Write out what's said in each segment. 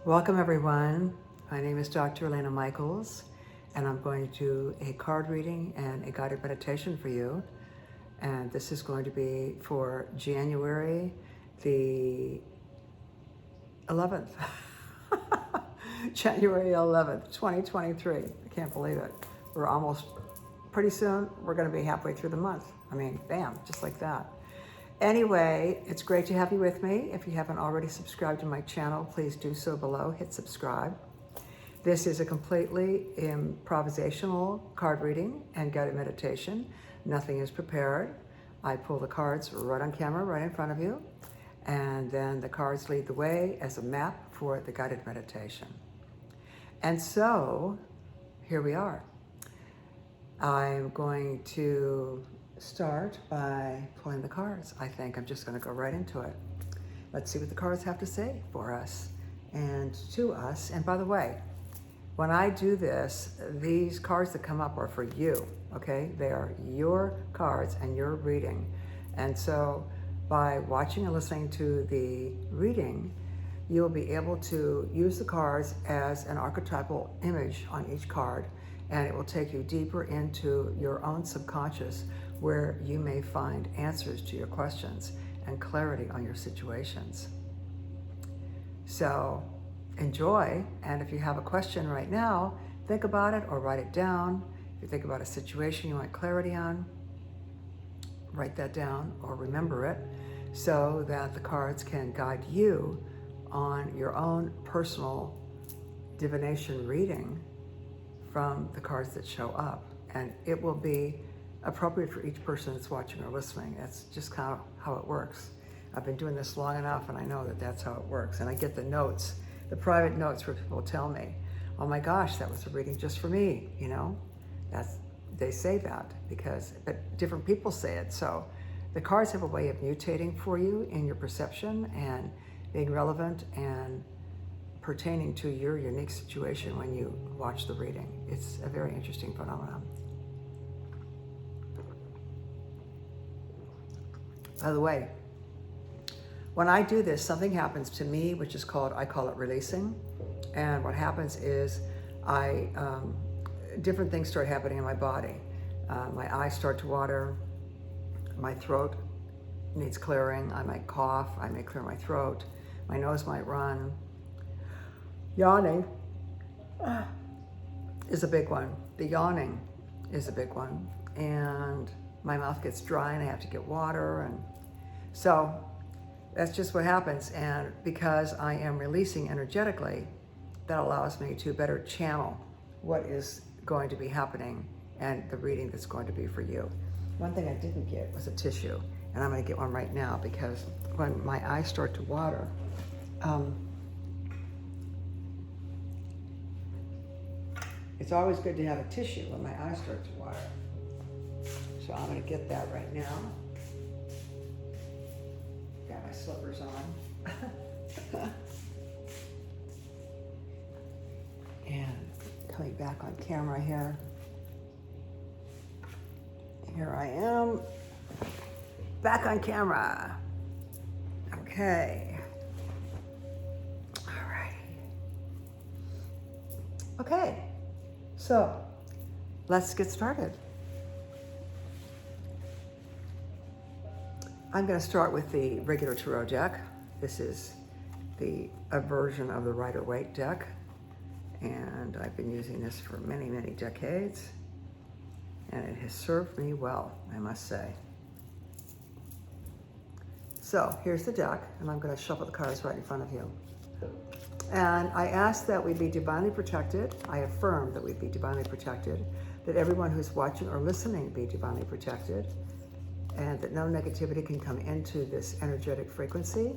Welcome everyone. My name is Dr. Elena Michaels, and I'm going to do a card reading and a guided meditation for you. And this is going to be for January the 11th. January 11th, 2023. I can't believe it. We're almost, pretty soon, we're going to be halfway through the month. I mean, bam, just like that. Anyway, it's great to have you with me. If you haven't already subscribed to my channel, please do so below. Hit subscribe. This is a completely improvisational card reading and guided meditation. Nothing is prepared. I pull the cards right on camera, right in front of you, and then the cards lead the way as a map for the guided meditation. And so, here we are. I'm going to start by pulling the cards. I think I'm just going to go right into it. Let's see what the cards have to say for us and to us. And by the way, when I do this, these cards that come up are for you, okay? They are your cards and your reading. And so by watching and listening to the reading, you'll be able to use the cards as an archetypal image on each card, and it will take you deeper into your own subconscious, where you may find answers to your questions and clarity on your situations. So enjoy, and if you have a question right now, think about it or write it down. If you think about a situation you want clarity on, write that down or remember it so that the cards can guide you on your own personal divination reading from the cards that show up. And it will be appropriate for each person that's watching or listening. That's just kind of how it works. I've been doing this long enough and I know that that's how it works. And I get the notes, the private notes where people tell me, oh my gosh, that was a reading just for me, you know? They say that but different people say it. So the cards have a way of mutating for you in your perception and being relevant and pertaining to your unique situation when you watch the reading. It's a very interesting phenomenon. By the way, when I do this, something happens to me, which is I call it releasing. And what happens is different things start happening in my body. My eyes start to water, my throat needs clearing, I might cough, I may clear my throat, my nose might run. Yawning is a big one. The yawning is a big one. And my mouth gets dry and I have to get water. And so that's just what happens. And because I am releasing energetically, that allows me to better channel what is going to be happening and the reading that's going to be for you. One thing I didn't get was a tissue, and I'm going to get one right now because when my eyes start to water, it's always good to have a tissue when my eyes start to water. So I'm going to get that right now. Got my slippers on. And coming back on camera here. Here I am, back on camera. Okay. All right. Okay, so let's get started. I'm going to start with the regular tarot deck. This is a version of the Rider-Waite deck, and I've been using this for many, many decades, and it has served me well, I must say. So here's the deck, and I'm going to shuffle the cards right in front of you. And I ask that we be divinely protected. I affirm that we be divinely protected, that everyone who's watching or listening be divinely protected, and that no negativity can come into this energetic frequency,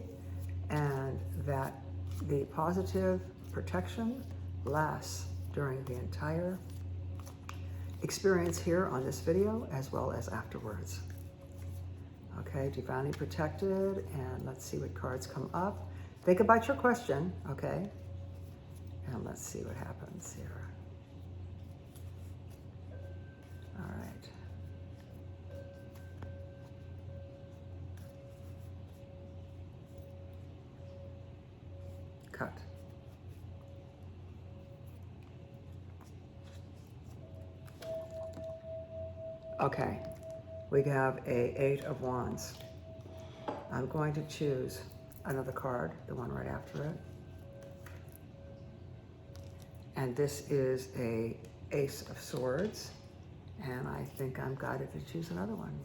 and that the positive protection lasts during the entire experience here on this video as well as afterwards. Okay, divinely protected, and let's see what cards come up. Think about your question, okay? And let's see what happens here. All right. Cut. Okay, we have a 8 of Wands. I'm going to choose another card, the one right after it. And this is a Ace of Swords. And I think I'm guided to choose another one.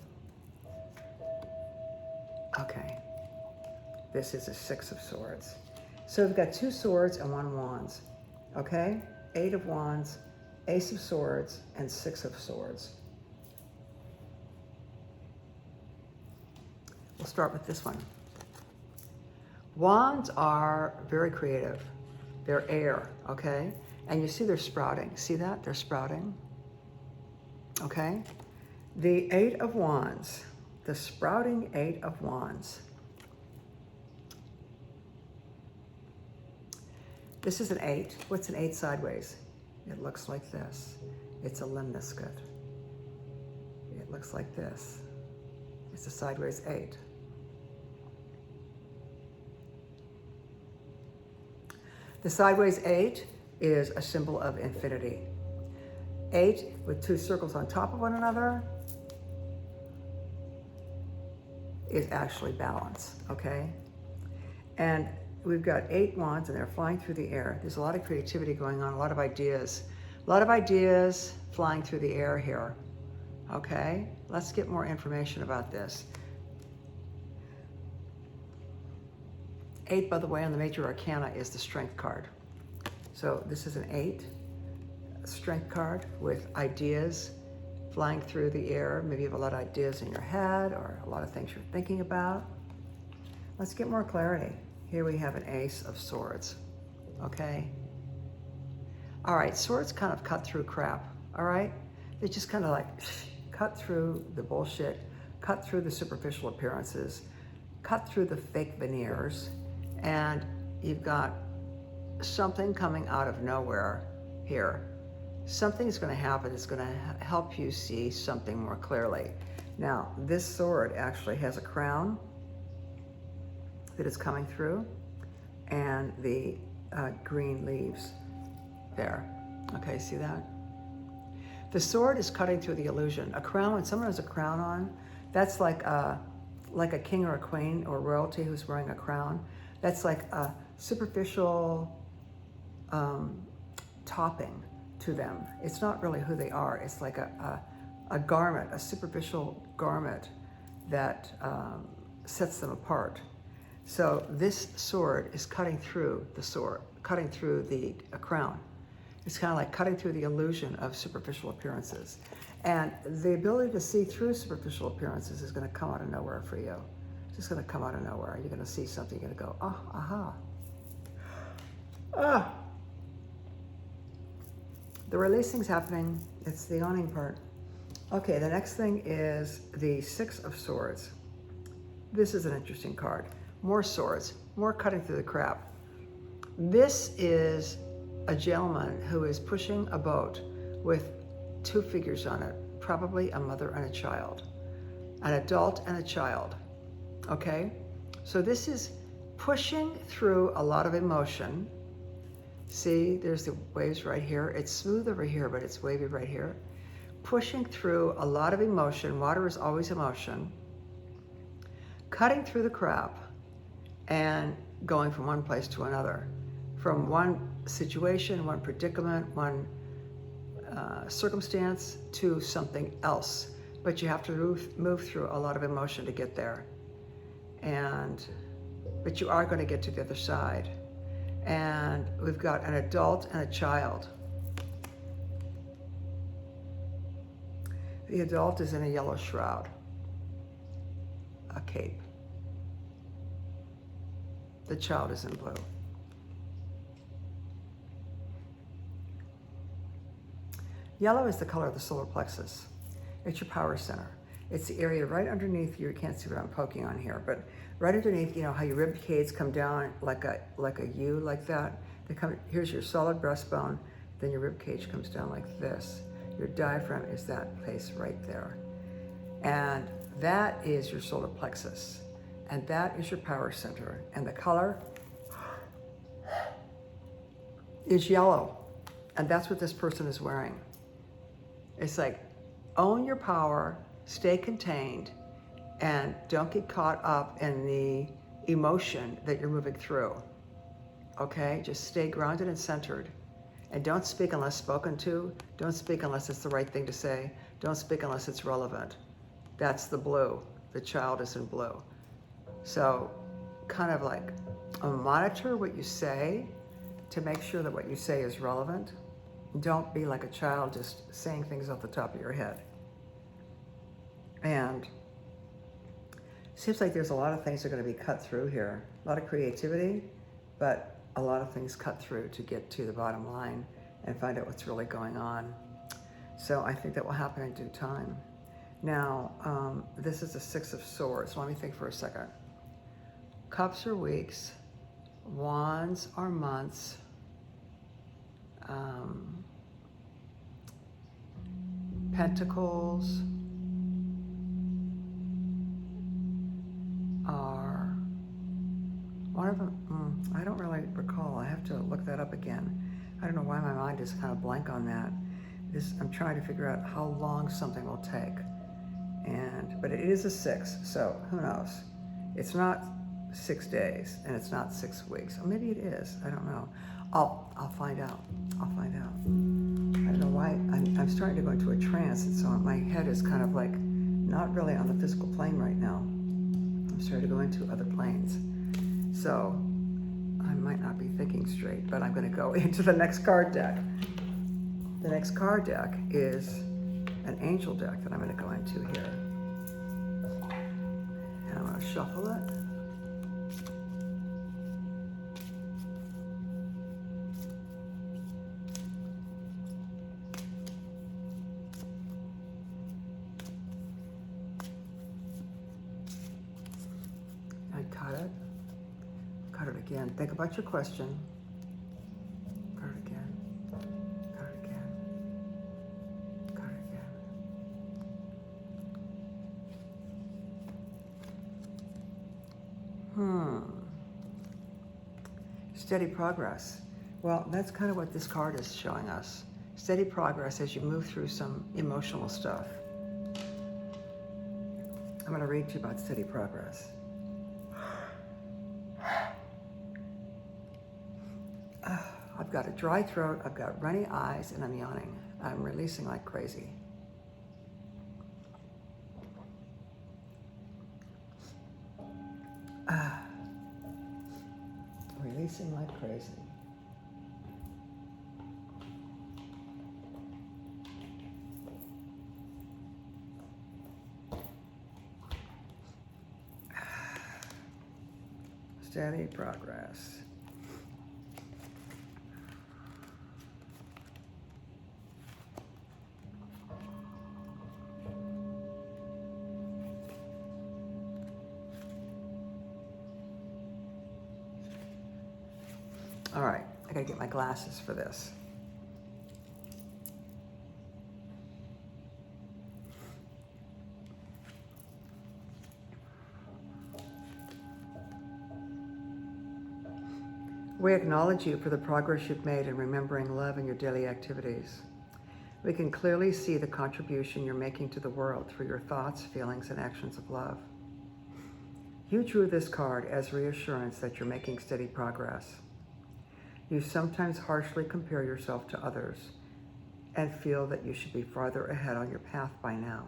Okay, this is a 6 of Swords. So we've got 2 swords and 1 wands, okay? 8 of Wands, Ace of Swords, and 6 of Swords. We'll start with this one. Wands are very creative. They're air, okay? And you see they're sprouting. See that? They're sprouting, okay? The 8 of Wands, the sprouting 8 of Wands. This is an 8. What's an 8 sideways? It looks like this. It's a lemniscate. It looks like this. It's a sideways 8. The sideways 8 is a symbol of infinity. 8 with 2 circles on top of one another is actually balance, okay? And we've got 8 wands and they're flying through the air. There's a lot of creativity going on, a lot of ideas. A lot of ideas flying through the air here, okay? Let's get more information about this. 8, by the way, on the major arcana is the strength card. So this is an 8 strength card with ideas flying through the air. Maybe you have a lot of ideas in your head or a lot of things you're thinking about. Let's get more clarity. Here we have an Ace of Swords, okay? All right, swords kind of cut through crap, all right? They just kind of like cut through the bullshit, cut through the superficial appearances, cut through the fake veneers, and you've got something coming out of nowhere here. Something's going to happen that's going to help you see something more clearly. Now, this sword actually has a crown that is coming through, and the green leaves there. Okay, see that? The sword is cutting through the illusion. A crown, when someone has a crown on, that's like a king or a queen or royalty who's wearing a crown. That's like a superficial topping to them. It's not really who they are. It's like a garment, a superficial garment that sets them apart. So this sword is cutting through the sword, cutting through the crown. It's kind of like cutting through the illusion of superficial appearances. And the ability to see through superficial appearances is going to come out of nowhere for you. It's just going to come out of nowhere. You're going to see something, you're going to go, oh, aha. Ah. The releasing's happening. It's the owning part. Okay, the next thing is the 6 of Swords. This is an interesting card. More swords, more cutting through the crap. This is a gentleman who is pushing a boat with 2 figures on it, probably a mother and a child, an adult and a child, okay? So this is pushing through a lot of emotion. See, there's the waves right here. It's smooth over here, but it's wavy right here. Pushing through a lot of emotion. Water is always emotion. Cutting through the crap and going from one place to another. From one situation, one predicament, one circumstance to something else. But you have to move through a lot of emotion to get there. But you are going to get to the other side. And we've got an adult and a child. The adult is in a yellow shroud, a cape. The child is in blue. Yellow is the color of the solar plexus. It's your power center. It's the area right underneath you. You can't see what I'm poking on here, but right underneath, you know how your rib cage come down like a U like that? Here's your solid breastbone, then your rib cage comes down like this. Your diaphragm is that place right there. And that is your solar plexus. And that is your power center. And the color is yellow. And that's what this person is wearing. It's like Own your power, stay contained, and don't get caught up in the emotion that you're moving through. Okay? Just stay grounded and centered. And don't speak unless spoken to. Don't speak unless it's the right thing to say. Don't speak unless it's relevant. That's the blue. The child is in blue. So kind of like monitor what you say to make sure that what you say is relevant. Don't be like a child just saying things off the top of your head. And it seems like there's a lot of things that are going to be cut through here. A lot of creativity, but a lot of things cut through to get to the bottom line and find out what's really going on. So I think that will happen in due time. Now, this is the Six of Swords. Let me think for a second. Cups are weeks. Wands are months. Pentacles are one of them. I don't really recall. I have to look that up again. I don't know why my mind is kind of blank on that. I'm trying to figure out how long something will take. But it is a 6, so who knows? It's not 6 days, and it's not 6 weeks. Or maybe it is. I don't know. I'll find out. I'll find out. I don't know why. I'm starting to go into a trance, and so my head is kind of like not really on the physical plane right now. I'm starting to go into other planes. So I might not be thinking straight, but I'm going to go into the next card deck. The next card deck is an angel deck that I'm going to go into here. And I'm going to shuffle it. Cut it again. Think about your question. Cut it again. Cut it again. Cut it again. Steady progress. Well, that's kind of what this card is showing us. Steady progress as you move through some emotional stuff. I'm going to read to you about steady progress. I've got a dry throat, I've got runny eyes, and I'm yawning. I'm releasing like crazy. Releasing like crazy. Steady progress. All right, I gotta get my glasses for this. We acknowledge you for the progress you've made in remembering love in your daily activities. We can clearly see the contribution you're making to the world through your thoughts, feelings, and actions of love. You drew this card as reassurance that you're making steady progress. You sometimes harshly compare yourself to others and feel that you should be farther ahead on your path by now.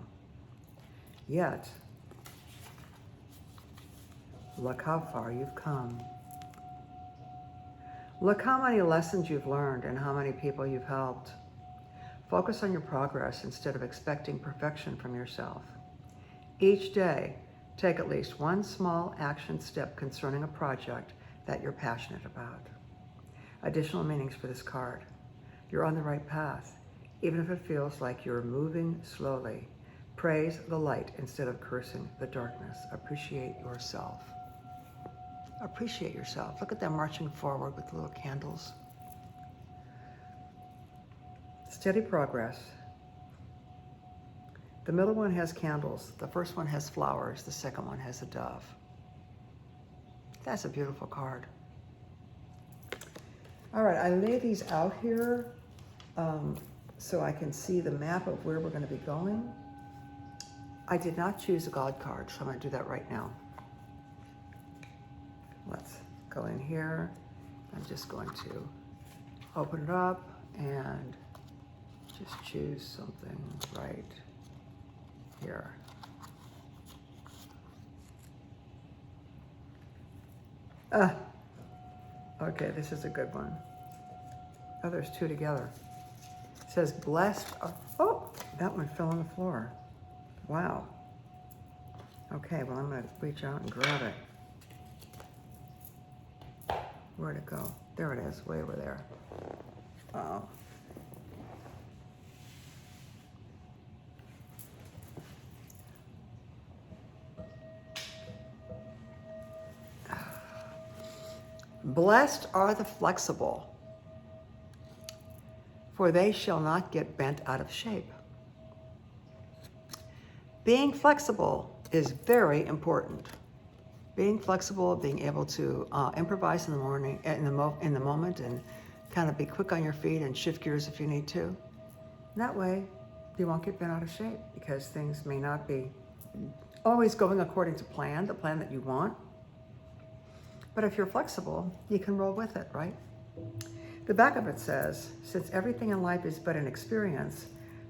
Yet, look how far you've come. Look how many lessons you've learned and how many people you've helped. Focus on your progress instead of expecting perfection from yourself. Each day, take at least one small action step concerning a project that you're passionate about. Additional meanings for this card. You're on the right path, even if it feels like you're moving slowly. Praise the light instead of cursing the darkness. Appreciate yourself. Appreciate yourself. Look at them marching forward with little candles. Steady progress. The middle one has candles. The first one has flowers. The second one has a dove. That's a beautiful card. All right, I lay these out here so I can see the map of where we're going to be going. I did not choose a God card, so I'm going to do that right now. Let's go in here. I'm just going to open it up and just choose something right here. Okay, this is a good one. Oh, there's two together. It says blessed. Oh, that one fell on the floor. Wow. Okay, well, I'm going to reach out and grab it. Where'd it go? There it is, way over there. Uh-oh. Blessed are the flexible, for they shall not get bent out of shape. Being flexible is very important. Being flexible, being able to improvise in the morning, in the moment, and kind of be quick on your feet and shift gears if you need to. And that way, you won't get bent out of shape because things may not be always going according to plan, the plan that you want. But if you're flexible, you can roll with it, right? The back of it says, since everything in life is but an experience,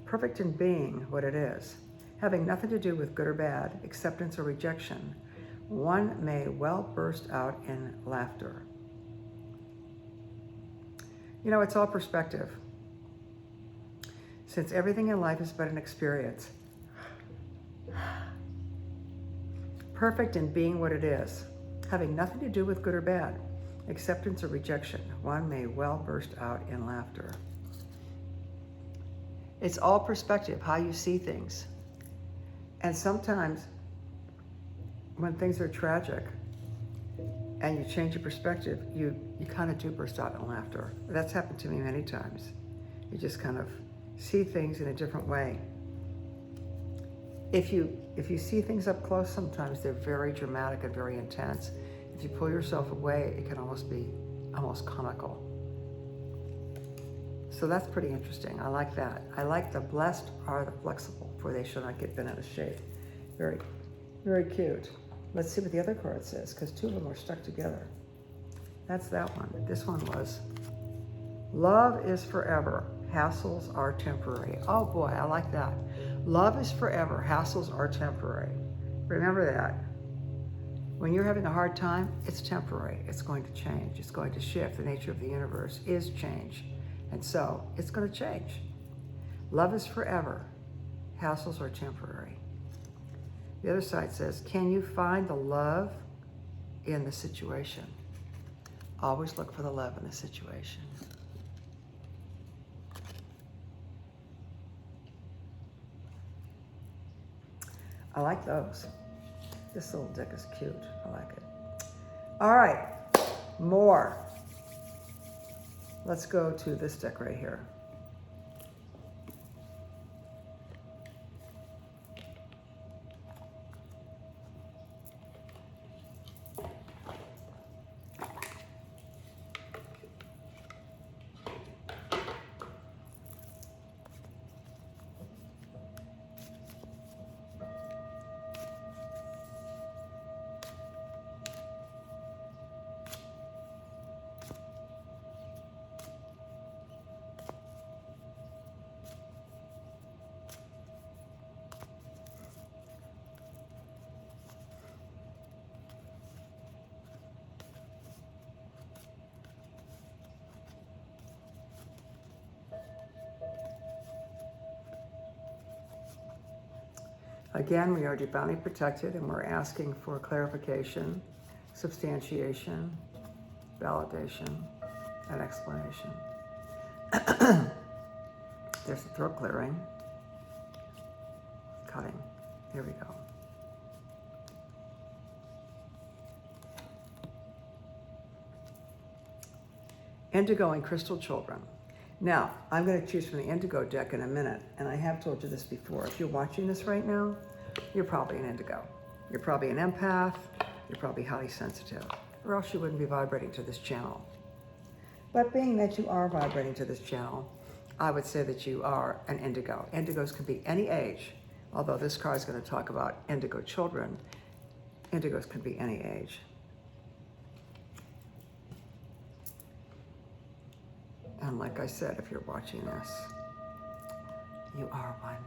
perfect in being what it is, having nothing to do with good or bad, acceptance or rejection, one may well burst out in laughter. You know, it's all perspective. Since everything in life is but an experience, perfect in being what it is, having nothing to do with good or bad, acceptance or rejection, one may well burst out in laughter. It's all perspective, how you see things. And sometimes when things are tragic and you change your perspective, you kind of do burst out in laughter. That's happened to me many times. You just kind of see things in a different way. If you see things up close, sometimes they're very dramatic and very intense. If you pull yourself away, it can almost be comical. So that's pretty interesting. I like that. I like the blessed are the flexible, for they shall not get bent out of shape. Very, very cute. Let's see what the other card says, because two of them are stuck together. That's that one. This one was, love is forever, hassles are temporary. Oh boy, I like that. Love is forever, hassles are temporary. Remember that. When you're having a hard time, it's temporary. It's going to change. It's going to shift. The nature of the universe is change. And so it's going to change. Love is forever, hassles are temporary. The other side says, can you find the love in the situation? Always look for the love in the situation. I like those. This little deck is cute. I like it. All right, more. Let's go to this deck right here. Again, we are divinely protected and we're asking for clarification, substantiation, validation, and explanation. There's the throat clearing. Cutting. Here we go. Indigo and crystal children. Now, I'm going to choose from the indigo deck in a minute, and I have told you this before. If you're watching this right now, you're probably an indigo. You're probably an empath. You're probably highly sensitive, or else you wouldn't be vibrating to this channel. But being that you are vibrating to this channel, I would say that you are an indigo. Indigos can be any age, although this card is going to talk about indigo children. Indigos can be any age. And like I said, if you're watching this, you are one.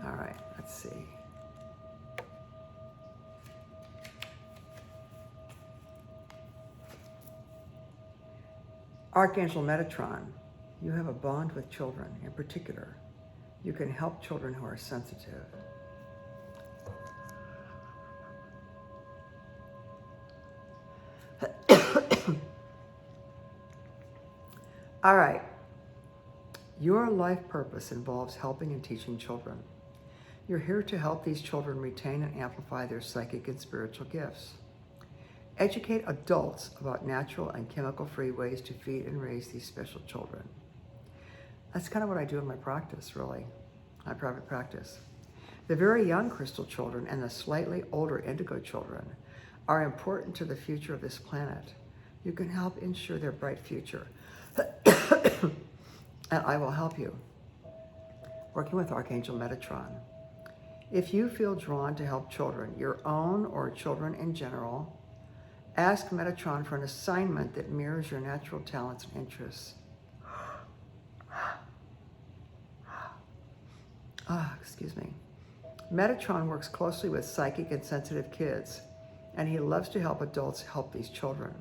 All right, let's see. Archangel Metatron, you have a bond with children. In particular, you can help children who are sensitive. All right. Your life purpose involves helping and teaching children. You're here to help these children retain and amplify their psychic and spiritual gifts. Educate adults about natural and chemical-free ways to feed and raise these special children. That's kind of what I do in my practice, really, my private practice. The very young crystal children and the slightly older indigo children are important to the future of this planet. You can help ensure their bright future. And I will help you. Working with Archangel Metatron. If you feel drawn to help children, your own or children in general, ask Metatron for an assignment that mirrors your natural talents and interests. Excuse me. Metatron works closely with psychic and sensitive kids, and he loves to help adults help these children.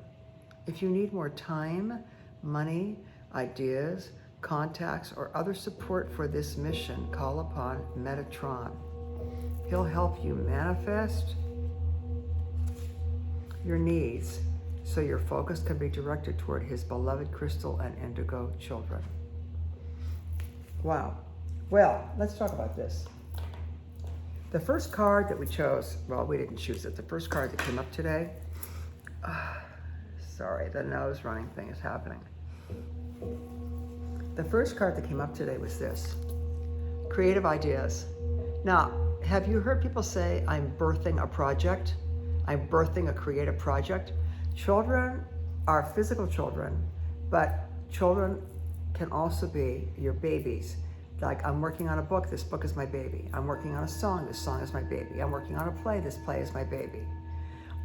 If you need more time, money, ideas, contacts, or other support for this mission, call upon Metatron. He'll help you manifest your needs so your focus can be directed toward his beloved crystal and indigo children. Wow. Well, let's talk about this. The first card that we chose, well, we didn't choose it. The first card that came up today, sorry, the nose running thing is happening. The first card that came up today was this, creative ideas. Now, have you heard people say, I'm birthing a project? I'm birthing a creative project? Children are physical children, but children can also be your babies. Like, I'm working on a book, this book is my baby. I'm working on a song, this song is my baby. I'm working on a play, this play is my baby.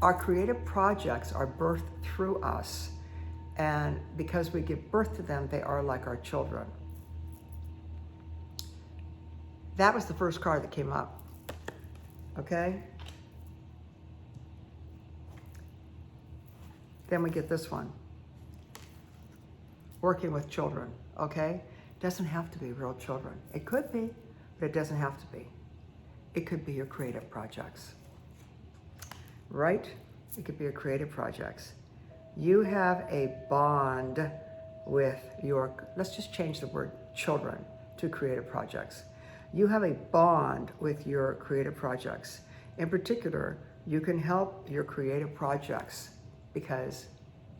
Our creative projects are birthed through us, and because we give birth to them, they are like our children. That was the first card that came up, okay? Then we get this one, working with children, okay? Doesn't have to be real children. It could be, but it doesn't have to be. It could be your creative projects, right? It could be your creative projects. You have a bond with your, let's just change the word children to creative projects. You have a bond with your creative projects. In particular, you can help your creative projects because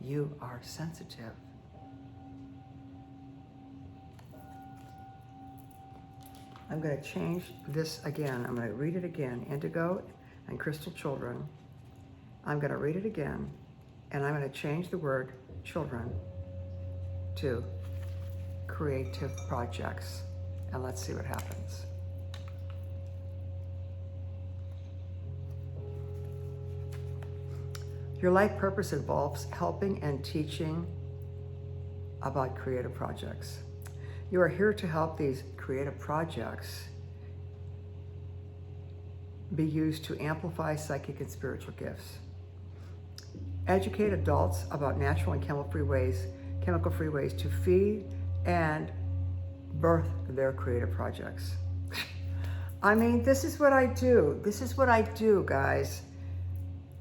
you are sensitive. I'm going to change this again. I'm going to read it again. Indigo and crystal children. I'm going to read it again, and I'm going to change the word children to creative projects. And let's see what happens. Your life purpose involves helping and teaching about creative projects. You are here to help these creative projects be used to amplify psychic and spiritual gifts. Educate adults about natural and chemical-free ways to feed and birth their creative projects. I mean, this is what I do. This is what I do, guys.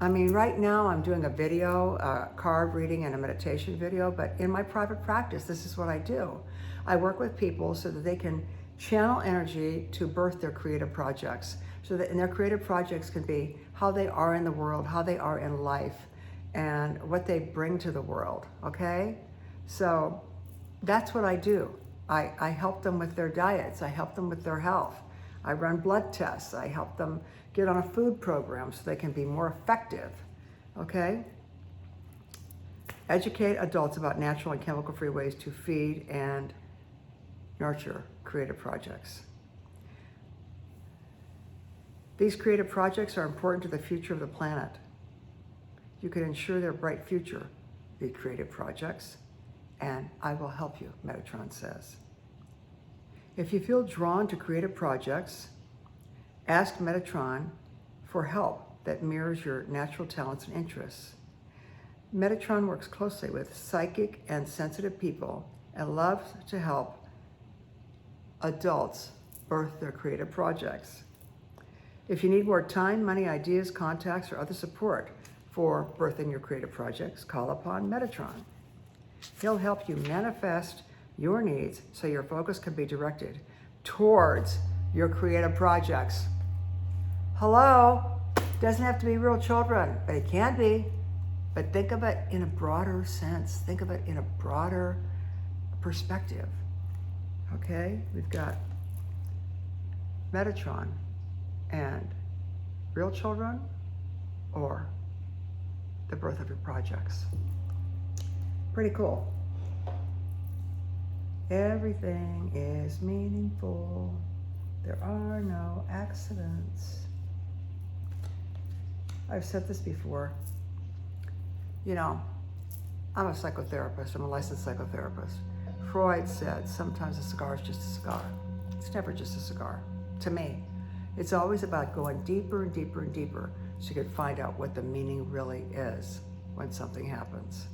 I mean, right now I'm doing a video, a card reading and a meditation video, but in my private practice, this is what I do. I work with people so that they can channel energy to birth their creative projects, so that, and their creative projects can be how they are in the world, how they are in life, and what they bring to the world, okay? So that's what I do. I help them with their diets. I help them with their health. I run blood tests. I help them get on a food program so they can be more effective, okay? Educate adults about natural and chemical-free ways to feed and nurture creative projects. These creative projects are important to the future of the planet. You can ensure their bright future, these creative projects, and I will help you, Metatron says. If you feel drawn to creative projects, ask Metatron for help that mirrors your natural talents and interests. Metatron works closely with psychic and sensitive people and loves to help adults birth their creative projects. If you need more time, money, ideas, contacts, or other support for birthing your creative projects, call upon Metatron. He'll help you manifest your needs so your focus can be directed towards your creative projects. Hello? Doesn't have to be real children, but it can be. But think of it in a broader sense. Think of it in a broader perspective. Okay? We've got Metatron and real children or the birth of your projects. Pretty cool. Everything is meaningful. There are no accidents. I've said this before. You know, I'm a psychotherapist. I'm a licensed psychotherapist. Freud said sometimes a cigar is just a cigar. It's never just a cigar. To me, it's always about going deeper and deeper and deeper so you can find out what the meaning really is when something happens.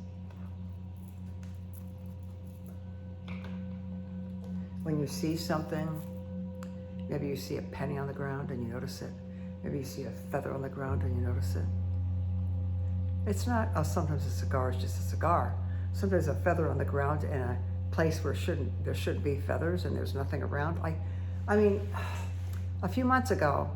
When you see something, maybe you see a penny on the ground and you notice it. Maybe you see a feather on the ground and you notice it. It's not, sometimes a cigar is just a cigar. Sometimes a feather on the ground in a place where there shouldn't be feathers and there's nothing around. I mean, a few months ago,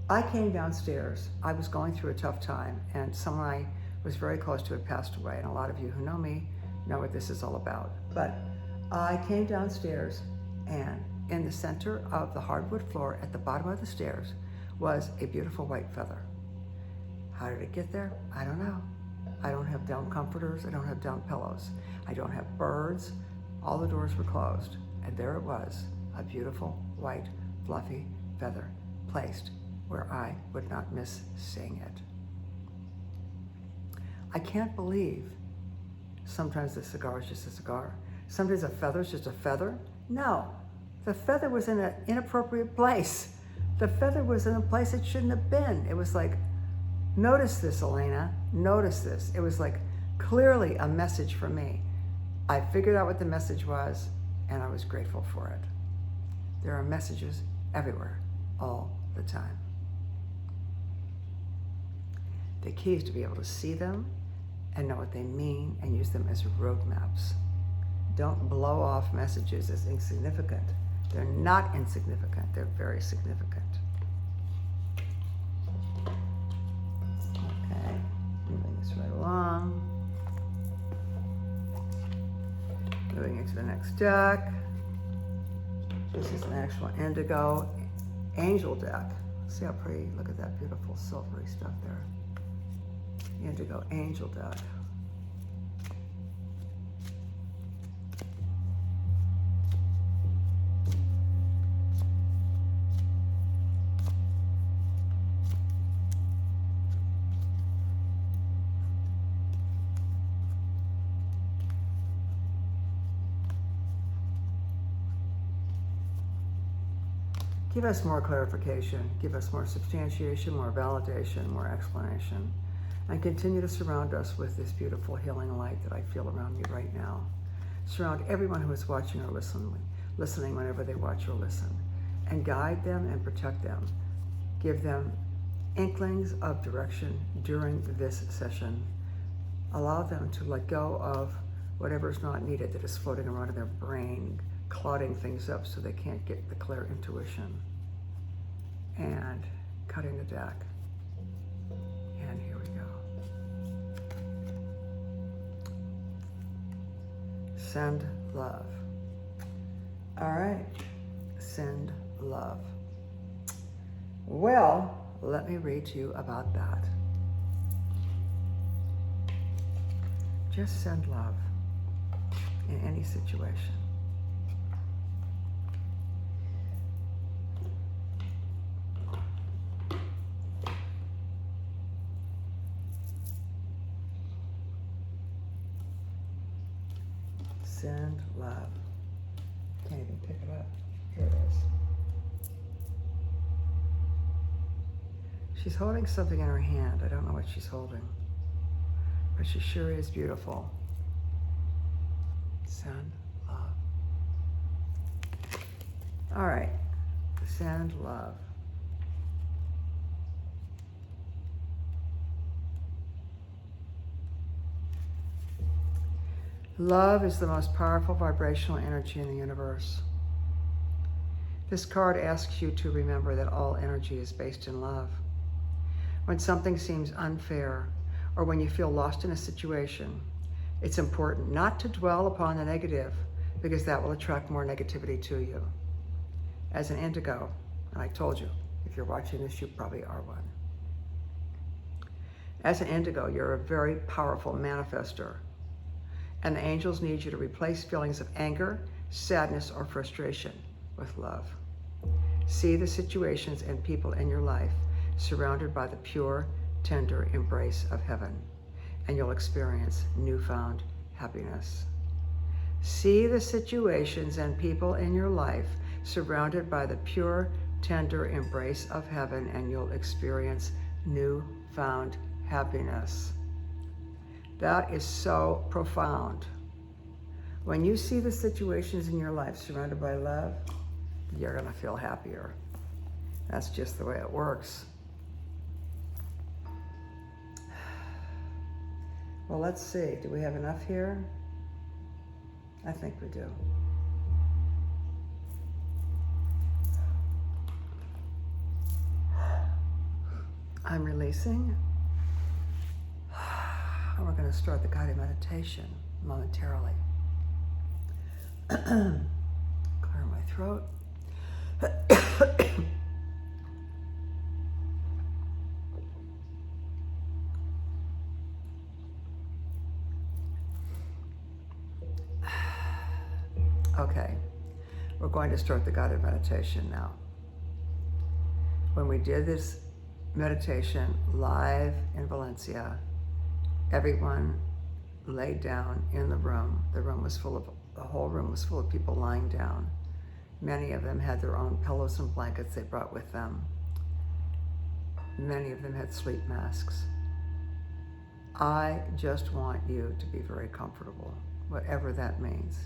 I came downstairs. I was going through a tough time and someone I was very close to had passed away. And a lot of you who know me know what this is all about. But I came downstairs and in the center of the hardwood floor at the bottom of the stairs was a beautiful white feather. How did it get there? I don't know. I don't have down comforters. I don't have down pillows. I don't have birds. All the doors were closed. And there it was, a beautiful, white, fluffy feather placed where I would not miss seeing it. I can't believe sometimes the cigar is just a cigar. Sometimes a feather is just a feather. No, the feather was in an inappropriate place. The feather was in a place it shouldn't have been. It was like, notice this, Elena, notice this. It was like clearly a message for me. I figured out what the message was and I was grateful for it. There are messages everywhere, all the time. The key is to be able to see them and know what they mean and use them as roadmaps. Don't blow off messages as insignificant. They're not insignificant, they're very significant. Okay, moving this right along. Moving into the next deck. This is an actual indigo angel deck. See how pretty, look at that beautiful silvery stuff there. Indigo angel deck. Give us more clarification, give us more substantiation, more validation, more explanation, and continue to surround us with this beautiful healing light that I feel around me right now. Surround everyone who is watching or listening whenever they watch or listen, and guide them and protect them. Give them inklings of direction during this session. Allow them to let go of whatever is not needed that is floating around in their brain, clouding things up so they can't get the clear intuition. And cutting the deck. And here we go. Send love. All right, send love. Well, let me read to you about that. Just send love in any situation. Send love. Can't even pick it up. Here it is. She's holding something in her hand. I don't know what she's holding, but she sure is beautiful. Send love. All right. Send love. Love is the most powerful vibrational energy in the universe. This card asks you to remember that all energy is based in love. When something seems unfair, or when you feel lost in a situation, it's important not to dwell upon the negative, because that will attract more negativity to you. As an indigo, and I told you, if you're watching this, you probably are one. As an indigo, you're a very powerful manifester, and the angels need you to replace feelings of anger, sadness, or frustration with love. See the situations and people in your life surrounded by the pure, tender embrace of heaven, and you'll experience newfound happiness. See the situations and people in your life surrounded by the pure, tender embrace of heaven, and you'll experience newfound happiness. That is so profound. When you see the situations in your life surrounded by love, you're going to feel happier. That's just the way it works. Well, let's see. Do we have enough here? I think we do. I'm releasing. And we're going to start the guided meditation momentarily. Clear my throat. Okay, we're going to start the guided meditation now. When we did this meditation live in Valencia, everyone laid down in the room. The whole room was full of people lying down. Many of them had their own pillows and blankets they brought with them. Many of them had sleep masks. I just want you to be very comfortable, whatever that means.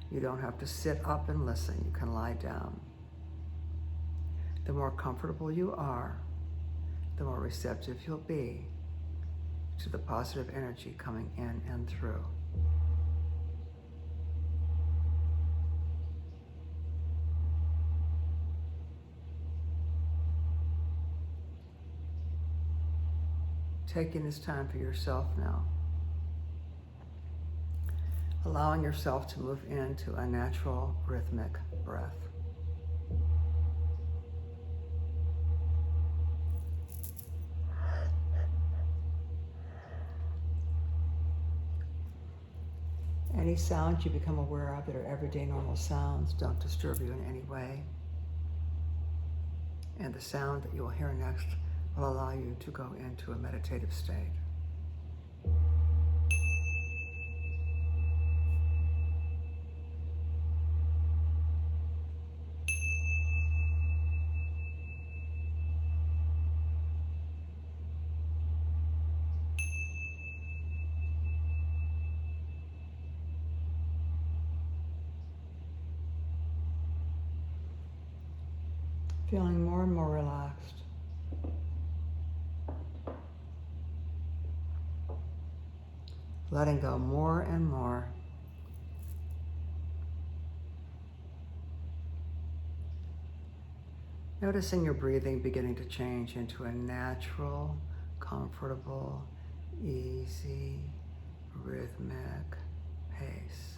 You don't have to sit up and listen. You can lie down. The more comfortable you are, the more receptive you'll be to the positive energy coming in and through. Taking this time for yourself now. Allowing yourself to move into a natural rhythmic breath. Any sounds you become aware of that are everyday normal sounds don't disturb you in any way. And the sound that you will hear next will allow you to go into a meditative state. Feeling more and more relaxed. Letting go more and more. Noticing your breathing beginning to change into a natural, comfortable, easy, rhythmic pace.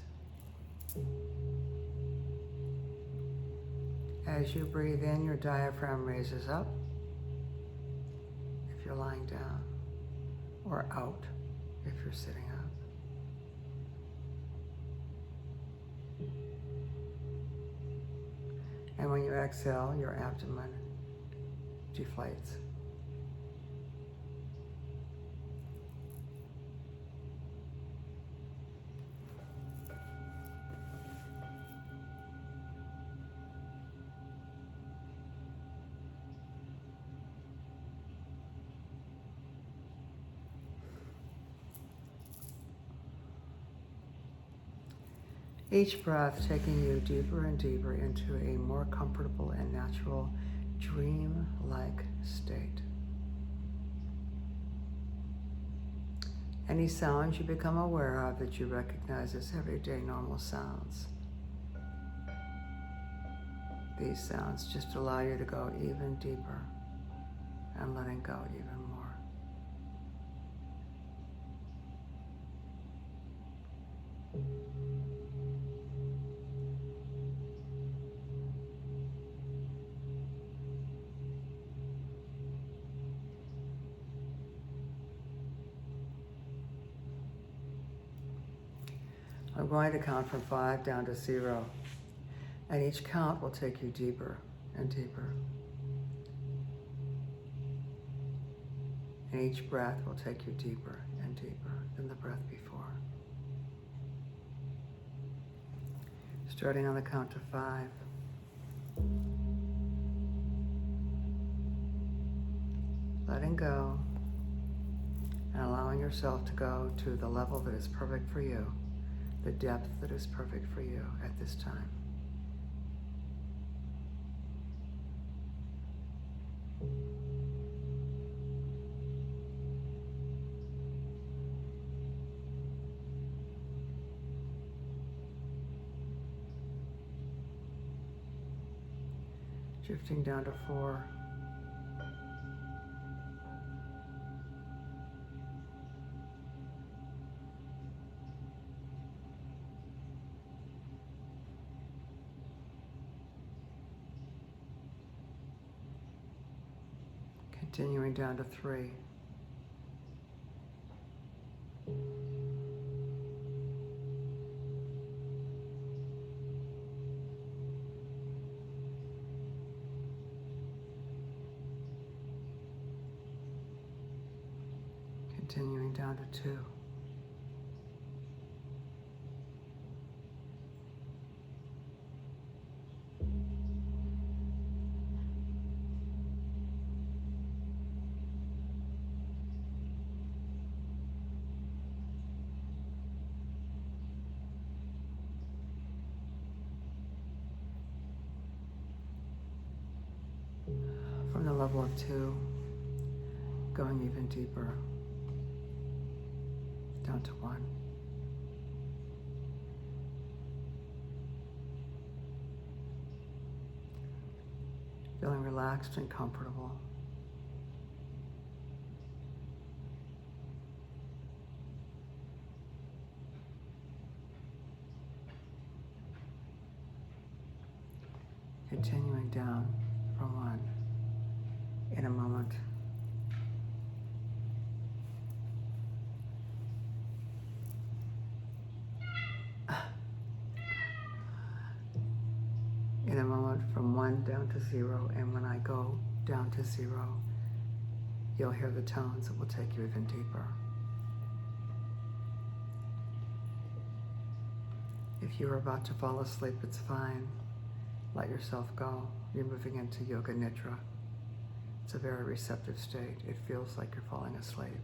As you breathe in, your diaphragm raises up if you're lying down, or out if you're sitting up. And when you exhale, your abdomen deflates. Each breath taking you deeper and deeper into a more comfortable and natural dream-like state. Any sounds you become aware of that you recognize as everyday normal sounds. These sounds just allow you to go even deeper and letting go even more. I'm going to count from 5 down to 0, and each count will take you deeper and deeper. And each breath will take you deeper and deeper than the breath before. Starting on the count of 5. Letting go and allowing yourself to go to the level that is perfect for you, the depth that is perfect for you at this time. Drifting down to 4. Continuing down to 3. Continuing down to 2. From the level of 2, going even deeper, down to 1. Feeling relaxed and comfortable. Continuing down from 1 in a moment. In a moment from 1 down to 0, and when I go down to 0, you'll hear the tones that will take you even deeper. If you're about to fall asleep, it's fine. Let yourself go. You're moving into Yoga Nidra. It's a very receptive state. It feels like you're falling asleep.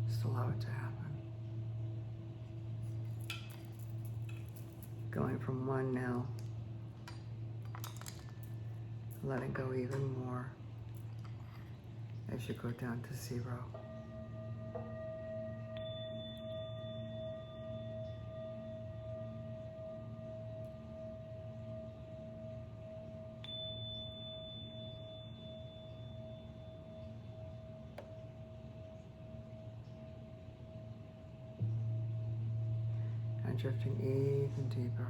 Just allow it to happen. Going from 1 now. Letting go even more as you go down to 0. And drifting even deeper.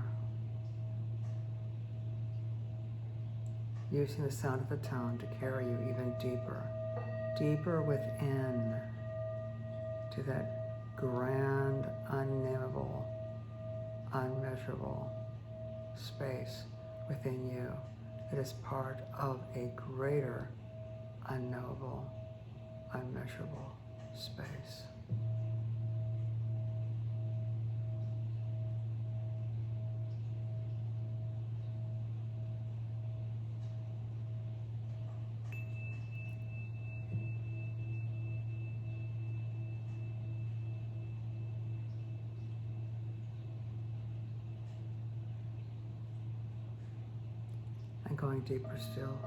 Using the sound of the tone to carry you even deeper, deeper within to that grand, unnameable, unmeasurable space within you that is part of a greater, unknowable, unmeasurable space. And going deeper still.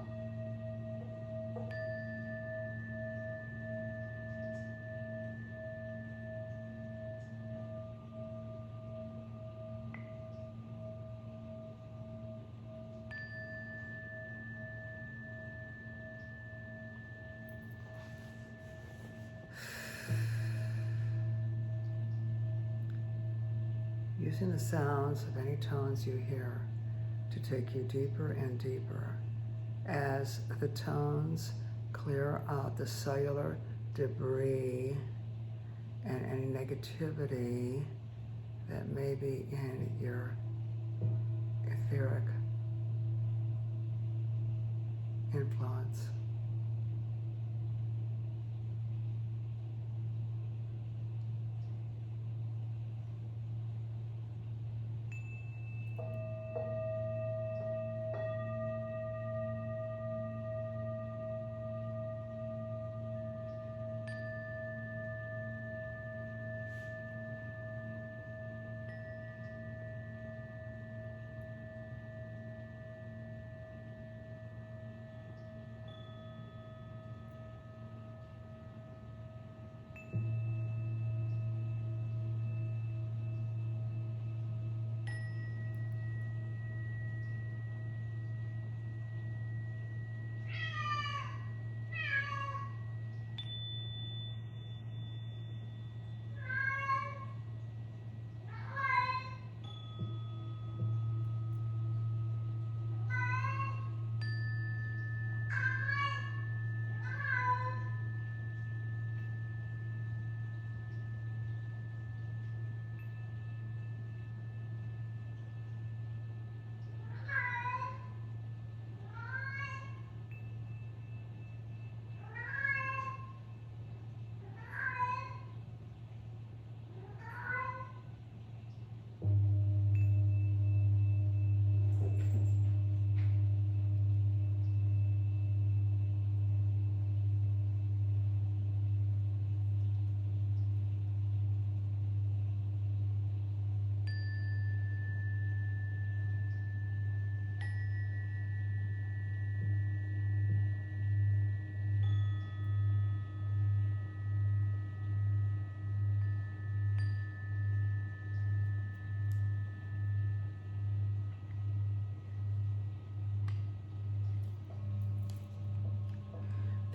Using the sounds of any tones you hear to take you deeper and deeper as the tones clear out the cellular debris and any negativity that may be in your etheric influence.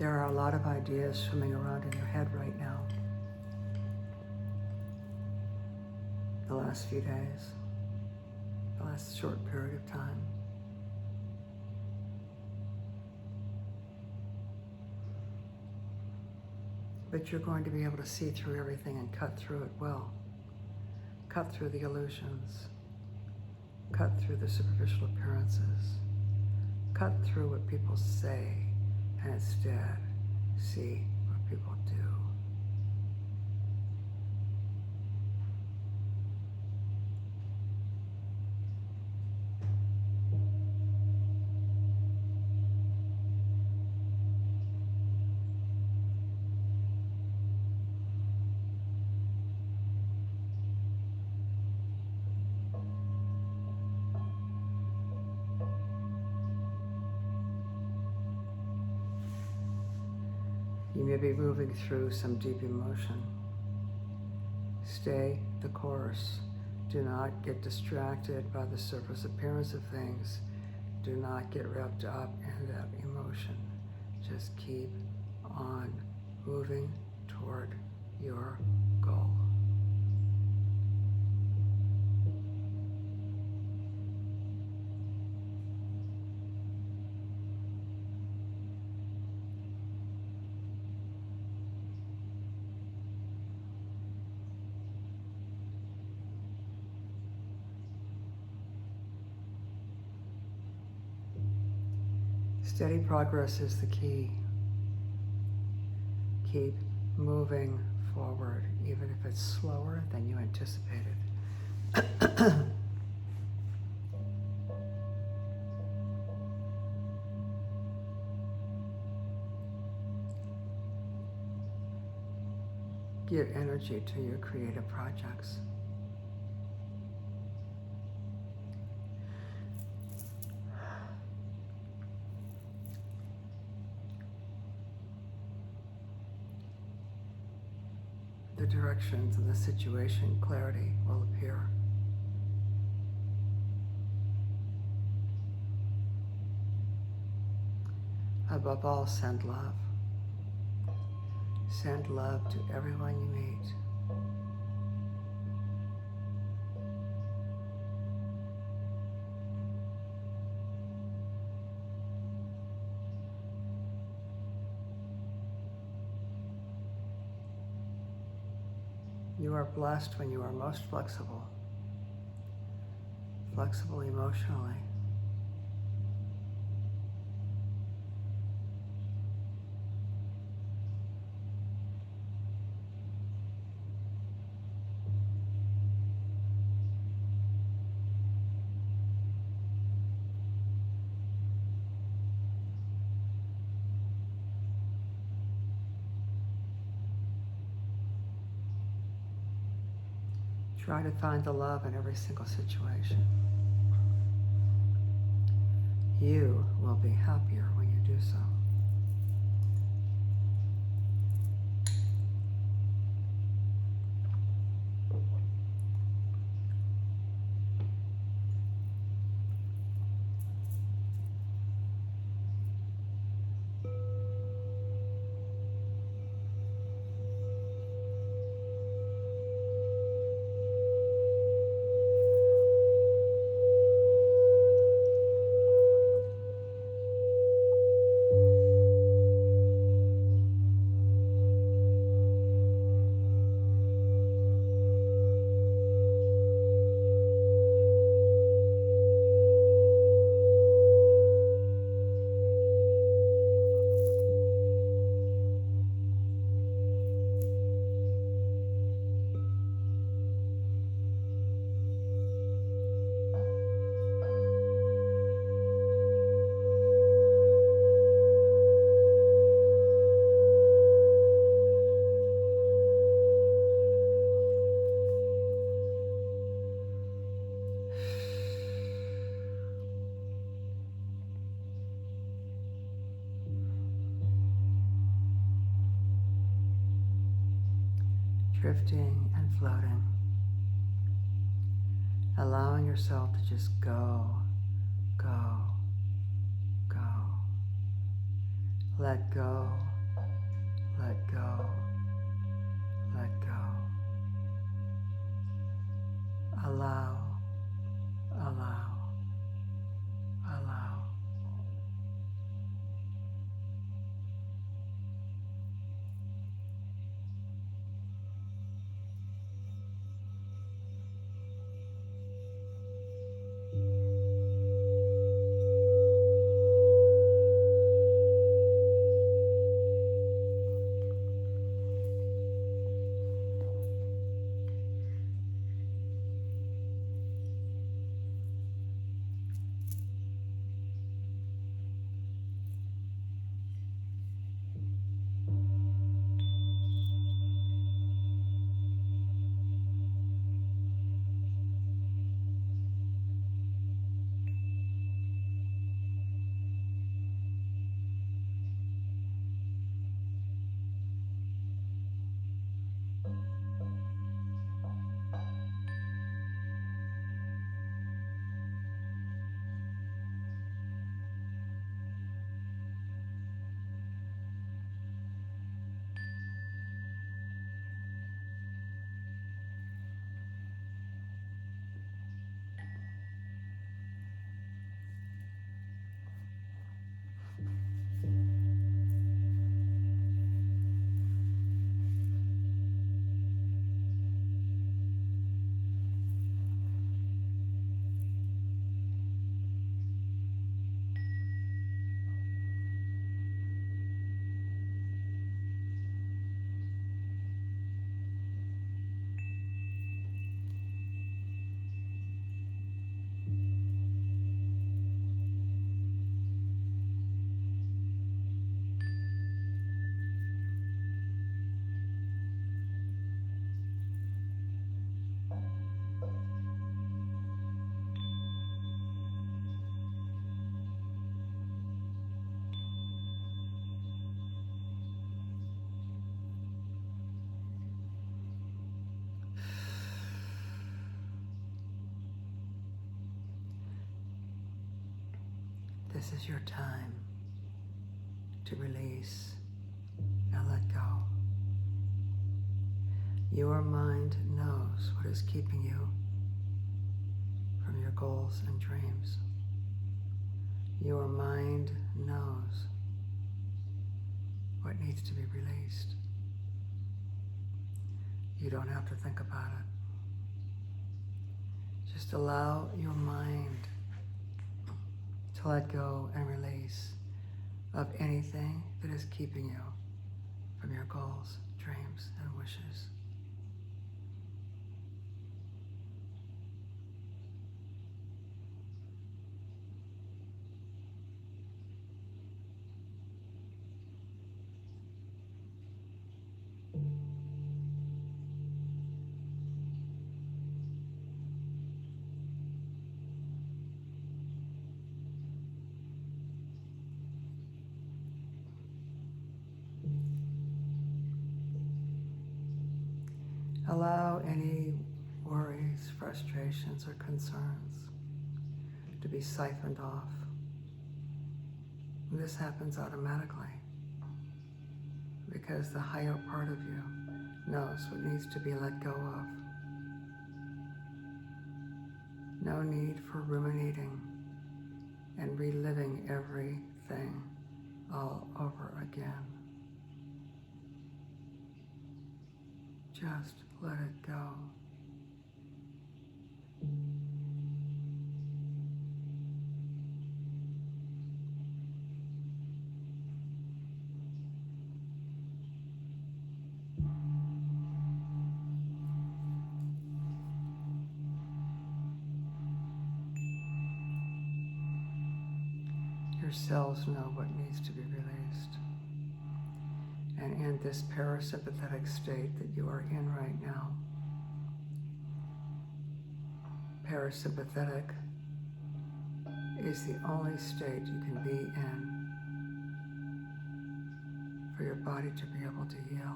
There are a lot of ideas swimming around in your head right now. The last few days, the last short period of time. But you're going to be able to see through everything and cut through it well. Cut through the illusions. Cut through the superficial appearances. Cut through what people say and instead see what people do. You may be moving through some deep emotion. Stay the course. Do not get distracted by the surface appearance of things. Do not get wrapped up in that emotion. Just keep on moving toward your goal. Steady progress is the key. Keep moving forward, even if it's slower than you anticipated. Give energy to your creative projects. The directions of the situation, clarity will appear. Above all, send love. Send love to everyone you meet. You are blessed when you are most flexible. Flexible emotionally. Try to find the love in every single situation. You will be happier when you do so. Drifting and floating, allowing yourself to just go, go, go. Let go, let go, let go. Allow, allow, allow. This is your time to release and let go. Your mind knows what is keeping you from your goals and dreams. Your mind knows what needs to be released. You don't have to think about it. Just allow your mind to let go and release of anything that is keeping you from your goals, dreams, and wishes. Allow any worries, frustrations, or concerns to be siphoned off. And this happens automatically because the higher part of you knows what needs to be let go of. No need for ruminating and reliving everything all over again. Just let it go. Your cells know what needs to be released. And in this parasympathetic state that you are in right now, parasympathetic is the only state you can be in for your body to be able to heal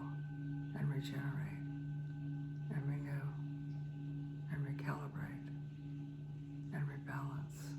and regenerate and renew and recalibrate and rebalance.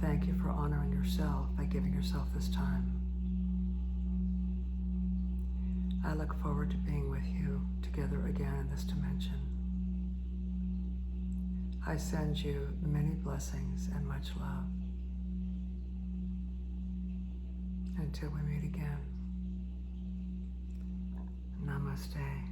thank you for honoring yourself by giving yourself this time. I look forward to being with you together again in this dimension. I send you many blessings and much love. Until we meet again. Namaste.